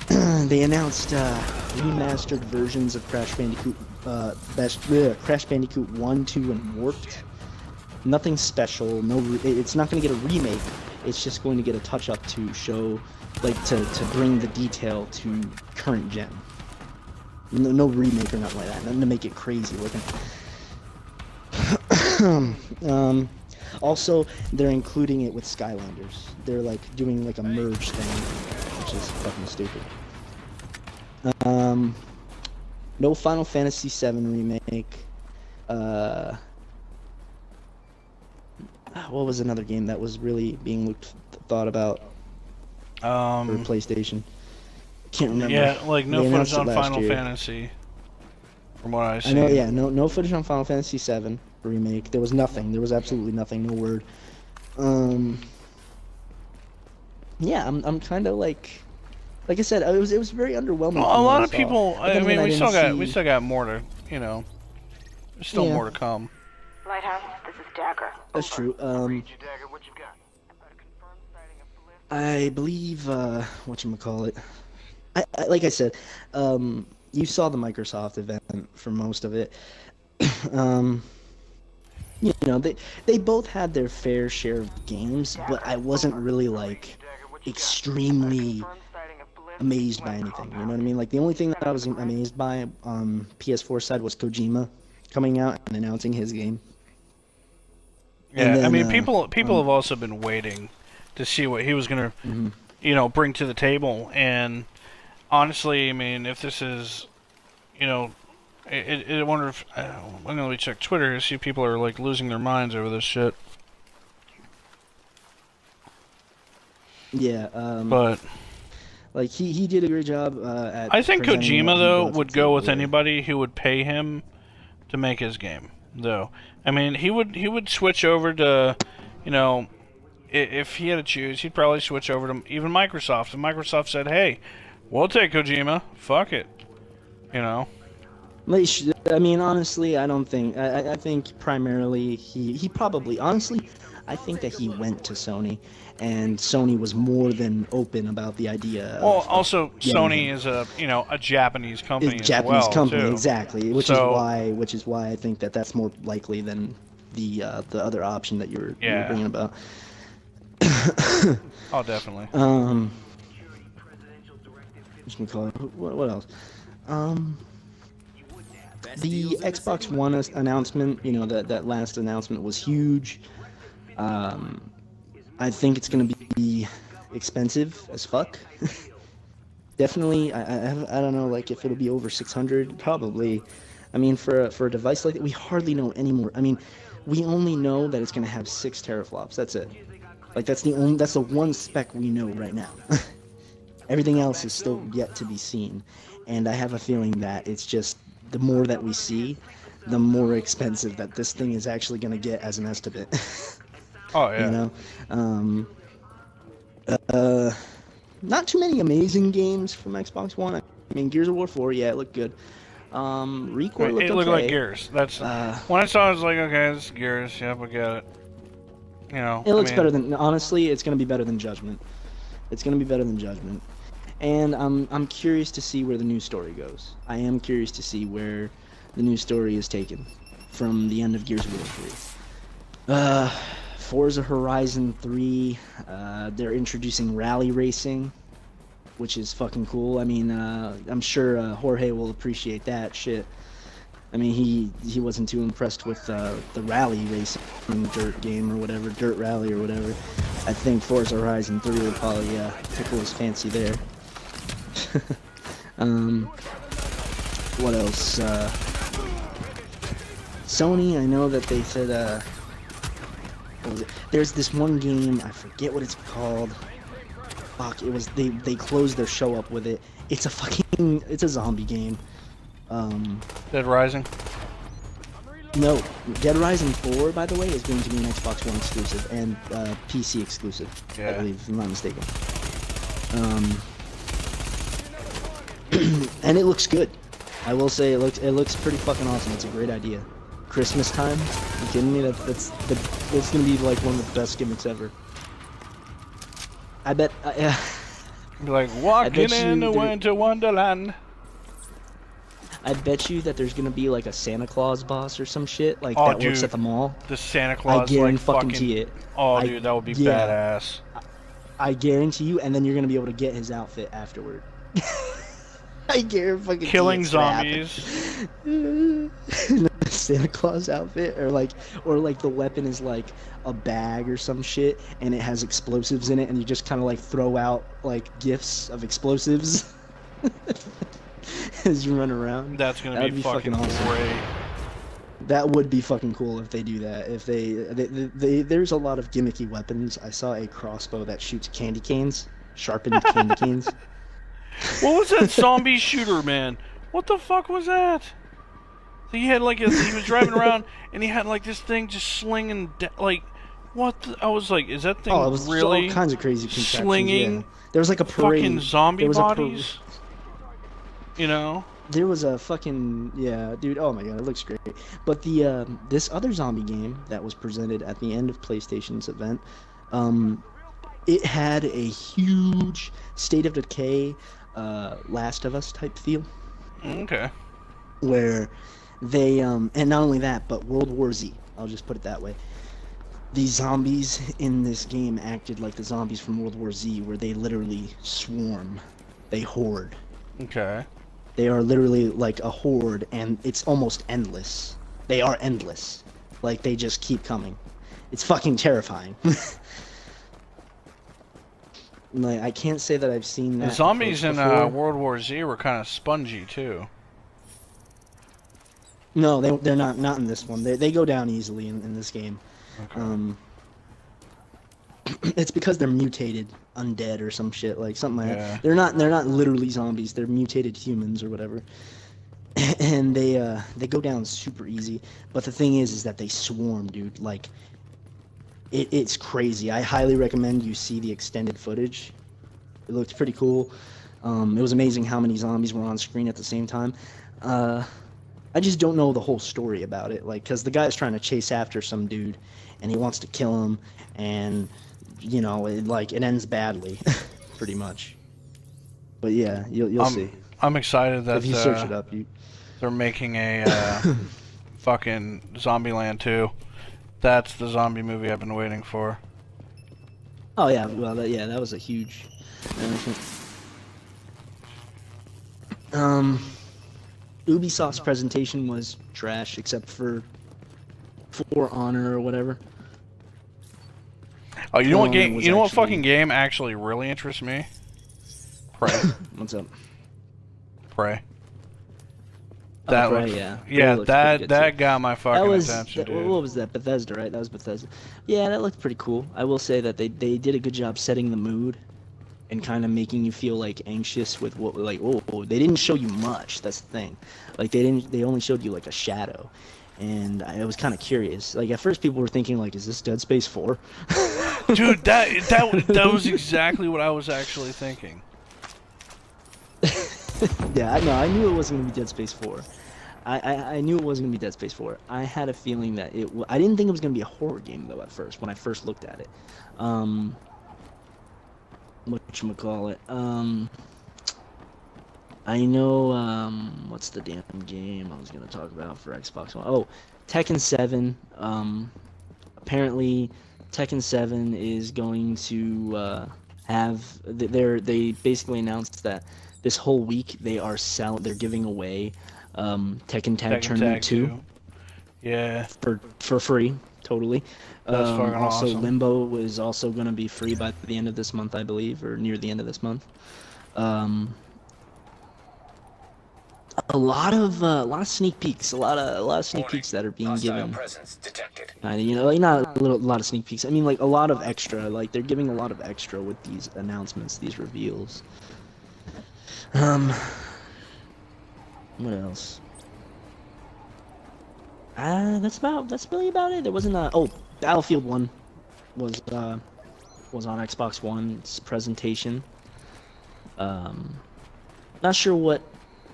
they announced remastered versions of Crash Bandicoot, Crash Bandicoot 1, 2, and Warped. Nothing special. It's not going to get a remake. It's just going to get a touch-up to show, like, to bring the detail to current gen. No remake or nothing like that. Nothing to make it crazy looking. Also, they're including it with Skylanders. They're like doing like a merge thing, which is fucking stupid. No Final Fantasy VII remake. What was another game that was really being thought about for PlayStation? Can't remember. Yeah, like no footage on Final Fantasy. From what I see. I know. Yeah, no footage on Final Fantasy VII remake. There was nothing. There was absolutely nothing. No word. Yeah, I'm kind of like I said, it was very underwhelming. Well, a lot of people. I mean, we still got more to, you know. There's still more to come. Lighthouse, this is Dagger. That's true. I believe whatchamacallit. Like I said, you saw the Microsoft event for most of it. You know, they both had their fair share of games, but I wasn't really like extremely amazed by anything. You know what I mean? Like the only thing that I was amazed by on PS4 side was Kojima coming out and announcing his game. Yeah, then, I mean, people have also been waiting to see what he was gonna, you know, bring to the table. And honestly, I mean, if this is, you know, I wonder if I'm gonna check Twitter to see if people are like losing their minds over this shit. Yeah, but like he did a great job at. I think Kojima though would go with anybody who would pay him to make his game. Though, I mean, he would switch over to, you know, if he had to choose, he'd probably switch over to even Microsoft. And Microsoft said, "Hey, we'll take Kojima. Fuck it," you know. I mean, honestly, I don't think. I think primarily he probably honestly, I think that he went to Sony, and Sony was more than open about the idea. Well, also Sony is a Japanese company. It's a Japanese company, too. Exactly, which is why I think that that's more likely than the other option that you were bringing about. Oh, definitely. What else? The Xbox One announcement, you know, that last announcement was huge. I think it's gonna be expensive as fuck. Definitely, I don't know, like if it'll be over 600, probably. I mean, for a device like that, we hardly know anymore. I mean, we only know that it's gonna have 6 teraflops. That's it. Like that's the one spec we know right now. Everything else is still yet to be seen, and I have a feeling that it's just the more that we see, the more expensive that this thing is actually gonna get as an estimate. Oh yeah. You know, not too many amazing games from Xbox One. I mean, Gears of War 4, yeah, it looked good. Recore looked okay. It looked like Gears. That's when I saw it, I was like, okay, it's Gears. Yep, I get it. You know, it looks better than. Honestly, it's gonna be better than Judgment. It's gonna be better than Judgment, and I'm curious to see where the new story goes. I am curious to see where the new story is taken from the end of Gears of War 3. Forza Horizon 3, they're introducing rally racing, which is fucking cool. I mean, I'm sure Jorge will appreciate that shit. I mean, he wasn't too impressed with the rally racing dirt game or whatever, Dirt Rally or whatever. I think Forza Horizon 3 will probably tickle his fancy there. What else? Sony, I know that they said, there's this one game, I forget what it's called. Fuck, it was, they closed their show up with it. It's a zombie game. Dead Rising? No, Dead Rising 4, by the way, is going to be an Xbox One exclusive and PC exclusive, I believe, if I'm not mistaken. And it looks good. I will say it looks pretty fucking awesome. It's a great idea. Christmas time? Are you kidding me? That's gonna be like one of the best gimmicks ever. I bet. Be like, walking in the winter wonderland. I bet you that there's gonna be like a Santa Claus boss or some shit like Oh, that dude, works at the mall. The Santa Claus, I guarantee like fucking it. Oh, dude, that would be badass. I guarantee you, and then you're gonna be able to get his outfit afterward. I guarantee fucking killing zombies. Santa Claus outfit, or like the weapon is like a bag or some shit, and it has explosives in it, and you just kind of like throw out like gifts of explosives as you run around. That's gonna be fucking awesome. Great. That would be fucking cool if they do that. If they there's a lot of gimmicky weapons. I saw a crossbow that shoots candy canes, sharpened candy canes. What was that zombie shooter, man? What the fuck was that? He had like he was driving around and he had like this thing just slinging like what? I was like, is that thing it was really all kinds of crazy slinging? Yeah. There was like a parade. Fucking zombie bodies. You know. There was a fucking dude. Oh my god, it looks great. But the this other zombie game that was presented at the end of PlayStation's event, it had a huge State of Decay, Last of Us type feel. Okay. Where they and not only that, but World War Z. I'll just put it that way. The zombies in this game acted like the zombies from World War Z, where they literally swarm, they horde. Okay. They are literally like a horde, and it's almost endless. They are endless. Like, they just keep coming. It's fucking terrifying. Like, I can't say that I've seen that. The zombies in World War Z were kind of spongy, too. No, they're not in this one. They go down easily in this game. Okay. It's because they're mutated undead or some shit, like something like that. They're not literally zombies. They're mutated humans or whatever. And they go down super easy. But the thing is that they swarm, dude. Like, it's crazy. I highly recommend you see the extended footage. It looked pretty cool. It was amazing how many zombies were on screen at the same time. I just don't know the whole story about it, like, because the guy's trying to chase after some dude, and he wants to kill him, and you know, it ends badly, pretty much. But yeah, you'll see. I'm excited that if you search it up, they're making a fucking Zombieland 2. That's the zombie movie I've been waiting for. Oh yeah, well that was a huge announcement. Ubisoft's presentation was trash, except for For Honor or whatever. Oh, you know what game? You know what fucking game actually really interests me? Prey. What's up? Prey. That Prey, yeah. Yeah, that got my fucking attention, dude. What was that? Bethesda, right? That was Bethesda. Yeah, that looked pretty cool. I will say that they did a good job setting the mood and kind of making you feel like anxious with what, like, oh, they didn't show you much. That's the thing. Like, they only showed you like a shadow, and I was kind of curious. Like, at first people were thinking like, is this Dead Space 4? Dude, that was exactly what I was actually thinking. Yeah, no, I knew it wasn't gonna be Dead Space 4. I knew it wasn't gonna be Dead Space 4. I had a feeling that I didn't think it was gonna be a horror game though at first when I first looked at it. Whatchamacallit? I know, what's the damn game I was gonna talk about for Xbox One? Oh, Tekken 7. Apparently, Tekken 7 is going to they basically announced that this whole week they're giving away Tekken Tag Tournament 2. Yeah. For free, totally. That's fucking also, awesome. Limbo is also going to be free by the end of this month, I believe, or near the end of this month. A lot of sneak peeks, a lot of sneak peeks that are being given. You know, like not a lot of sneak peeks. I mean, like a lot of extra. Like they're giving a lot of extra with these announcements, these reveals. What else? That's really about it. There wasn't Battlefield 1 was on Xbox One's presentation. Not sure what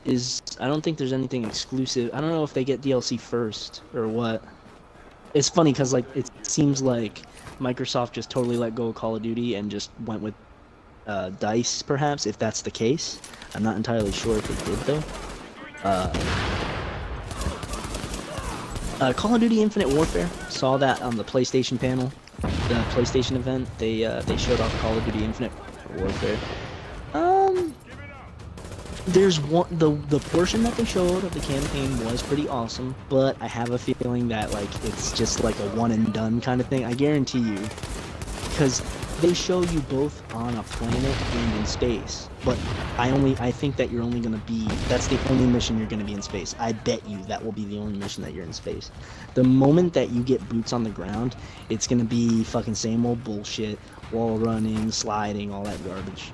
I don't think there's anything exclusive. I don't know if they get DLC first or what. It's funny because like it seems like Microsoft just totally let go of Call of Duty and just went with DICE, perhaps, if that's the case. I'm not entirely sure if they did, though. Call of Duty Infinite Warfare, saw that on the PlayStation panel, the PlayStation event. They showed off Call of Duty Infinite Warfare. There's one, the portion that they showed of the campaign was pretty awesome, but I have a feeling that like it's just like a one and done kind of thing. I guarantee you, because they show you both on a planet and in space, but I think that you're only gonna be, that's the only mission you're gonna be in space. I bet you that will be the only mission that you're in space. The moment that you get boots on the ground, it's gonna be fucking same old bullshit, wall running, sliding, all that garbage.